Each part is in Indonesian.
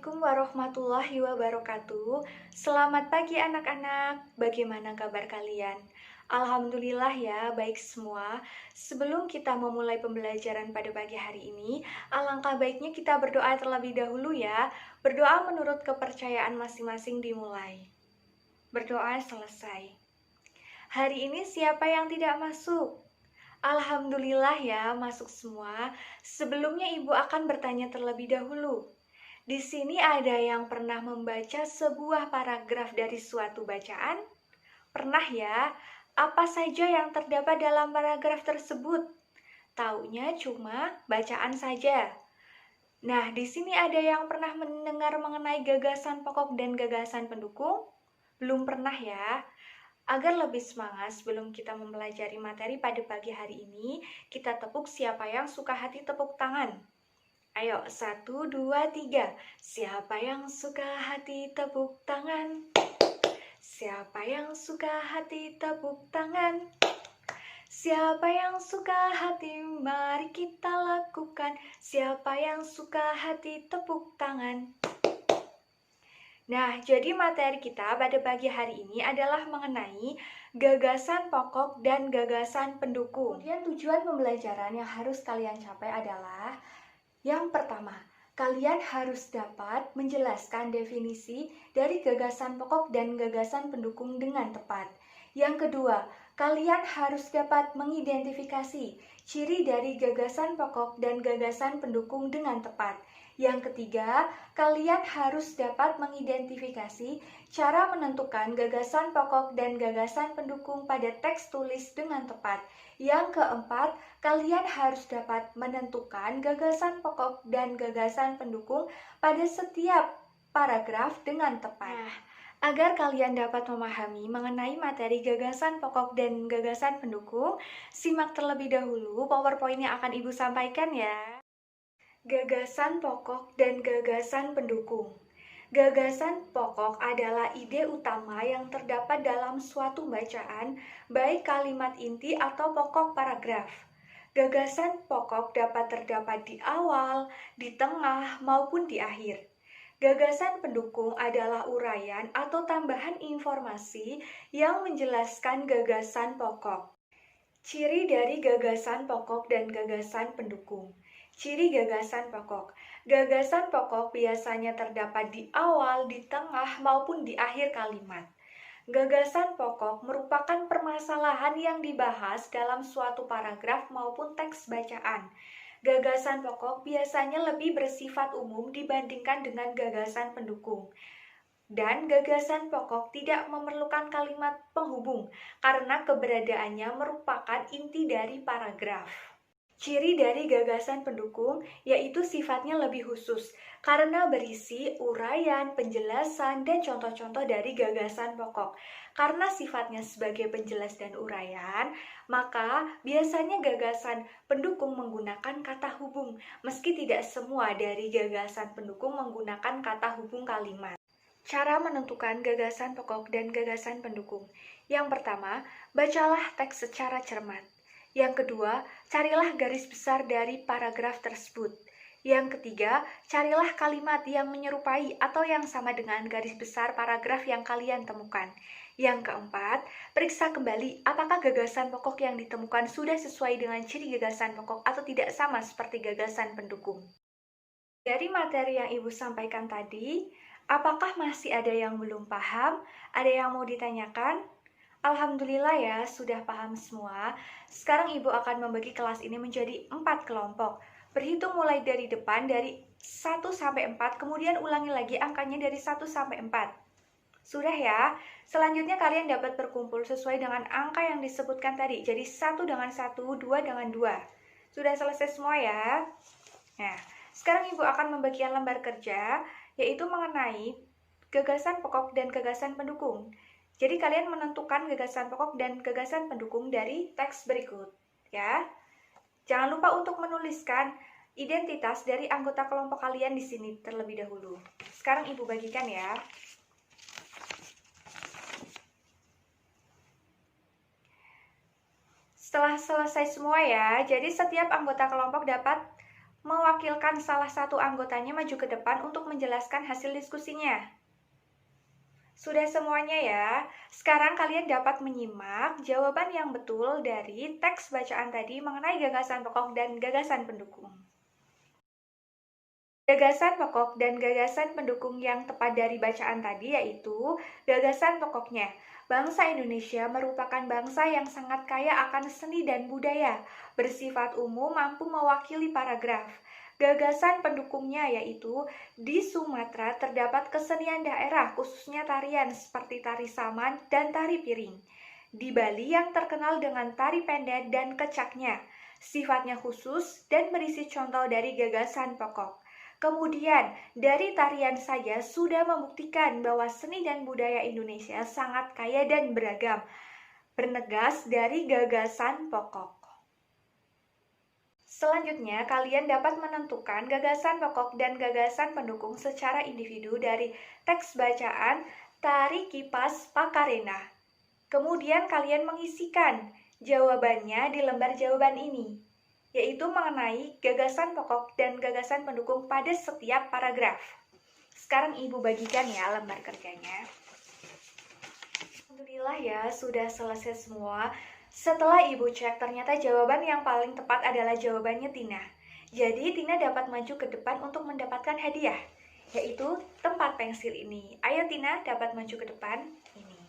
Assalamualaikum warahmatullahi wabarakatuh. Selamat pagi anak-anak. Bagaimana kabar kalian? Alhamdulillah ya, baik semua. Sebelum kita memulai pembelajaran pada pagi hari ini, alangkah baiknya kita berdoa terlebih dahulu ya. Berdoa menurut kepercayaan masing-masing dimulai. Berdoa selesai. Hari ini siapa yang tidak masuk? Alhamdulillah ya, masuk semua. Sebelumnya Ibu akan bertanya terlebih dahulu. Di sini ada yang pernah membaca sebuah paragraf dari suatu bacaan? Pernah ya? Apa saja yang terdapat dalam paragraf tersebut? Taunya cuma bacaan saja. Nah, di sini ada yang pernah mendengar mengenai gagasan pokok dan gagasan pendukung? Belum pernah ya? Agar lebih semangat sebelum kita mempelajari materi pada pagi hari ini, kita tepuk siapa yang suka hati tepuk tangan. Ayo, 1, 2, 3. Siapa yang suka hati tepuk tangan? Siapa yang suka hati tepuk tangan? Siapa yang suka hati, mari kita lakukan. Siapa yang suka hati tepuk tangan? Nah, jadi materi kita pada pagi hari ini adalah mengenai gagasan pokok dan gagasan pendukung. Kemudian tujuan pembelajaran yang harus kalian capai adalah yang pertama, kalian harus dapat menjelaskan definisi dari gagasan pokok dan gagasan pendukung dengan tepat. Yang kedua, kalian harus dapat mengidentifikasi ciri dari gagasan pokok dan gagasan pendukung dengan tepat. Yang ketiga, kalian harus dapat mengidentifikasi cara menentukan gagasan pokok dan gagasan pendukung pada teks tulis dengan tepat. Yang keempat, kalian harus dapat menentukan gagasan pokok dan gagasan pendukung pada setiap paragraf dengan tepat. Nah, agar kalian dapat memahami mengenai materi gagasan pokok dan gagasan pendukung, simak terlebih dahulu PowerPoint yang akan Ibu sampaikan ya. Gagasan pokok dan gagasan pendukung. Gagasan pokok adalah ide utama yang terdapat dalam suatu bacaan, baik kalimat inti atau pokok paragraf. Gagasan pokok dapat terdapat di awal, di tengah, maupun di akhir. Gagasan pendukung adalah uraian atau tambahan informasi yang menjelaskan gagasan pokok. Ciri dari gagasan pokok dan gagasan pendukung. Ciri gagasan pokok. Gagasan pokok biasanya terdapat di awal, di tengah, maupun di akhir kalimat. Gagasan pokok merupakan permasalahan yang dibahas dalam suatu paragraf maupun teks bacaan. Gagasan pokok biasanya lebih bersifat umum dibandingkan dengan gagasan pendukung. Dan gagasan pokok tidak memerlukan kalimat penghubung karena keberadaannya merupakan inti dari paragraf. Ciri dari gagasan pendukung yaitu sifatnya lebih khusus karena berisi uraian, penjelasan, dan contoh-contoh dari gagasan pokok. Karena sifatnya sebagai penjelas dan uraian, maka biasanya gagasan pendukung menggunakan kata hubung, meski tidak semua dari gagasan pendukung menggunakan kata hubung kalimat. Cara menentukan gagasan pokok dan gagasan pendukung. Yang pertama, bacalah teks secara cermat. Yang kedua, carilah garis besar dari paragraf tersebut. Yang ketiga, carilah kalimat yang menyerupai atau yang sama dengan garis besar paragraf yang kalian temukan. Yang keempat, periksa kembali apakah gagasan pokok yang ditemukan sudah sesuai dengan ciri gagasan pokok atau tidak sama seperti gagasan pendukung. Dari materi yang Ibu sampaikan tadi, apakah masih ada yang belum paham? Ada yang mau ditanyakan? Alhamdulillah ya, sudah paham semua. Sekarang Ibu akan membagi kelas ini menjadi 4 kelompok. Berhitung mulai dari depan, dari 1 sampai 4, kemudian ulangi lagi angkanya dari 1 sampai 4. Sudah ya? Selanjutnya kalian dapat berkumpul sesuai dengan angka yang disebutkan tadi. Jadi 1 dengan 1, 2 dengan 2. Sudah selesai semua ya? Nah, sekarang Ibu akan membagikan lembar kerja, yaitu mengenai gagasan pokok dan gagasan pendukung. Jadi kalian menentukan gagasan pokok dan gagasan pendukung dari teks berikut, ya. Jangan lupa untuk menuliskan identitas dari anggota kelompok kalian di sini terlebih dahulu. Sekarang Ibu bagikan ya. Setelah selesai semua ya, jadi setiap anggota kelompok dapat mewakilkan salah satu anggotanya maju ke depan untuk menjelaskan hasil diskusinya. Sudah semuanya ya. Sekarang kalian dapat menyimak jawaban yang betul dari teks bacaan tadi mengenai gagasan pokok dan gagasan pendukung. Gagasan pokok dan gagasan pendukung yang tepat dari bacaan tadi yaitu gagasan pokoknya. Bangsa Indonesia merupakan bangsa yang sangat kaya akan seni dan budaya, bersifat umum mampu mewakili paragraf. Gagasan pendukungnya yaitu di Sumatera terdapat kesenian daerah khususnya tarian seperti tari saman dan tari piring. Di Bali yang terkenal dengan tari pendet dan kecaknya, sifatnya khusus dan berisi contoh dari gagasan pokok. Kemudian, dari tarian saja sudah membuktikan bahwa seni dan budaya Indonesia sangat kaya dan beragam, bernegas dari gagasan pokok. Selanjutnya, kalian dapat menentukan gagasan pokok dan gagasan pendukung secara individu dari teks bacaan Tari Kipas Pakarena. Kemudian kalian mengisikan jawabannya di lembar jawaban ini, yaitu mengenai gagasan pokok dan gagasan pendukung pada setiap paragraf. Sekarang Ibu bagikan ya lembar kerjanya. Alhamdulillah ya, sudah selesai semua. Setelah Ibu cek, ternyata jawaban yang paling tepat adalah jawabannya Tina. Jadi Tina dapat maju ke depan untuk mendapatkan hadiah, yaitu tempat pensil ini. Ayo Tina dapat maju ke depan. Ini.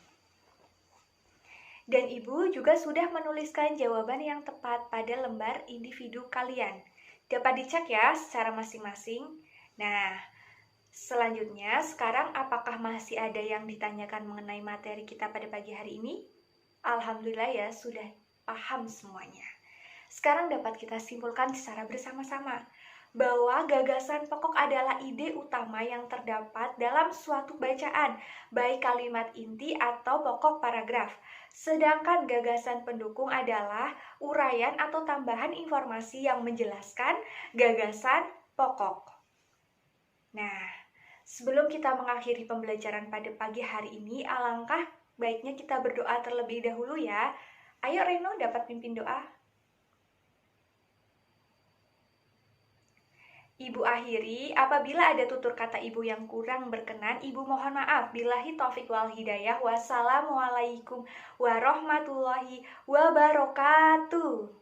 Dan Ibu juga sudah menuliskan jawaban yang tepat pada lembar individu kalian. Dapat dicek ya secara masing-masing. Nah, selanjutnya sekarang apakah masih ada yang ditanyakan mengenai materi kita pada pagi hari ini? Alhamdulillah ya sudah paham semuanya. Sekarang dapat kita simpulkan secara bersama-sama bahwa gagasan pokok adalah ide utama yang terdapat dalam suatu bacaan, baik kalimat inti atau pokok paragraf. Sedangkan gagasan pendukung adalah uraian atau tambahan informasi yang menjelaskan gagasan pokok. Nah, sebelum kita mengakhiri pembelajaran pada pagi hari ini, alangkah baiknya kita berdoa terlebih dahulu ya. Ayo Reno dapat pimpin doa. Ibu akhiri, apabila ada tutur kata Ibu yang kurang berkenan, Ibu mohon maaf. Billahi taufiq wal hidayah. Wassalamualaikum warahmatullahi wabarakatuh.